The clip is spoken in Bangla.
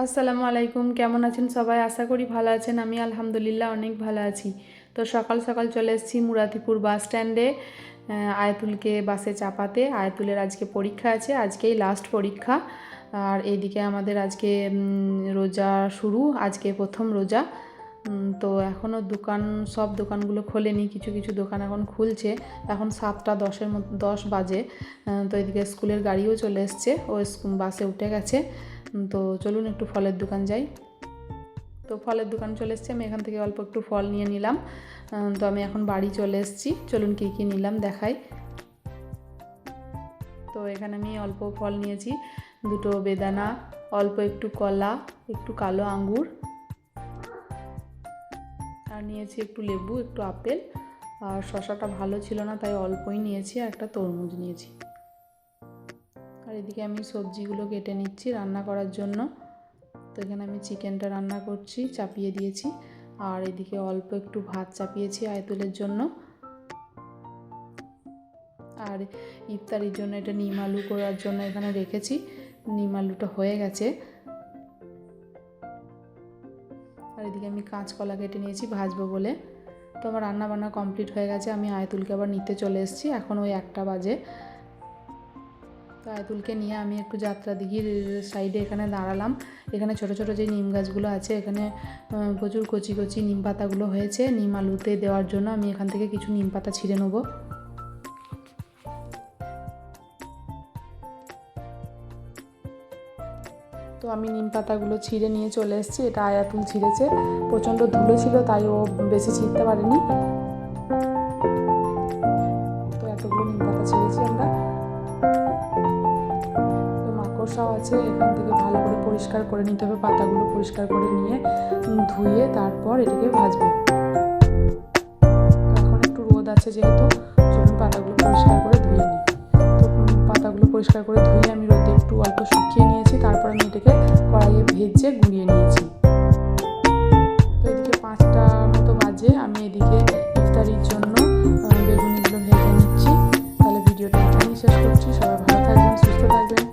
আসসালামু আলাইকুম, কেমন আছেন সবাই? আশা করি ভালো আছেন। আমি আলহামদুলিল্লাহ অনেক ভালো আছি। তো সকাল সকাল চলে এসেছি মুরাতিপুর বাস স্ট্যান্ডে আয়াতুলকে বাসে চাপাতে। আয়াতুলের আজকে পরীক্ষা আছে, আজকেই লাস্ট পরীক্ষা। আর এইদিকে আমাদের আজকে রোজা শুরু, আজকে প্রথম রোজা। তো এখনও সব দোকানগুলো খোলেনি, কিছু কিছু দোকান এখন খুলছে। এখন 7:10 বাজে। তো এদিকে স্কুলের গাড়িও চলে এসছে, ও বাসে উঠে গেছে। তো চলুন একটু ফলের দোকান যাই। তো ফলের দোকান চলে এসছে, আমি এখান থেকে অল্প একটু ফল নিয়ে নিলাম। তো আমি এখন বাড়ি চলে এসেছি, চলুন কী কী নিলাম দেখাই। তো এখানে আমি অল্প ফল নিয়েছি, 2টো বেদানা, অল্প একটু কলা, একটু কালো আঙ্গুর, আর নিয়েছি একটু লেবু, একটু আপেল। আর শসাটা ভালো ছিল না তাই অল্পই নিয়েছি, আর একটা তরমুজ নিয়েছি। আর এদিকে আমি সবজিগুলো কেটে নিচ্ছি রান্না করার জন্য। তো এখানে আমি চিকেনটা রান্না করছি, চাপিয়ে দিয়েছি। আর এদিকে অল্প একটু ভাত চাপিয়েছি আয়াতুলের জন্য। আর ইফতারির জন্য এটা নিম আলু করার জন্য এখানে রেখেছি, নিম আলুটা হয়ে গেছে। আর এদিকে আমি কাঁচকলা কেটে নিয়েছি ভাজবো বলে। তো আমার রান্না বান্না কমপ্লিট হয়ে গেছে, আমি আয়াতুলকে আবার নিতে চলে এসেছি। এখন ওই 1টা বাজে। তো আয়াতুলকে নিয়ে আমি একটু যাত্রা দিঘির সাইডে এখানে দাঁড়ালাম। এখানে ছোট ছোট যে নিম গাছগুলো আছে, এখানে প্রচুর কচি কচি নিম পাতাগুলো হয়েছে নিম আলুতে দেওয়ার জন্য। আমি এখান থেকে কিছু নিম পাতা ছিঁড়ে নেব। তো আমি নিম পাতাগুলো ছিঁড়ে নিয়ে চলে এসেছি। এটা আয়াতুল ছিঁড়েছে, প্রচণ্ড ধুলো ছিল তাই ও বেশি ছিঁড়তে পারেনি। তো এতগুলো নিম পাতা ছিঁড়েছি আমরা। তো মাকড়সাও আছে, এখান থেকে ভালো করে পরিষ্কার করে নিতে হবে। পাতাগুলো পরিষ্কার করে নিয়ে ধুয়ে তারপর এটাকে ভাজবো। এখন একটু রোদ আছে যেহেতু, চলুন পাতাগুলো পরিষ্কার করে ধুয়ে নিই। তো পাতাগুলো পরিষ্কার করে ধুয়ে আমি রোদে একটু অল্প শুকিয়ে নিয়েছি, তারপর আমি এটাকে কড়াইয়ে ভেজে গুঁড়িয়ে নিয়েছি। তো এদিকে 5টা মতো বাজে, আমি এদিকে ইফতারির জন্য বেগুনিগুলো ভেজে নিচ্ছি। তাহলে ভিডিওটা এখানেই শেষ করছি। সবাই ভালো থাকবেন, সুস্থ থাকবেন।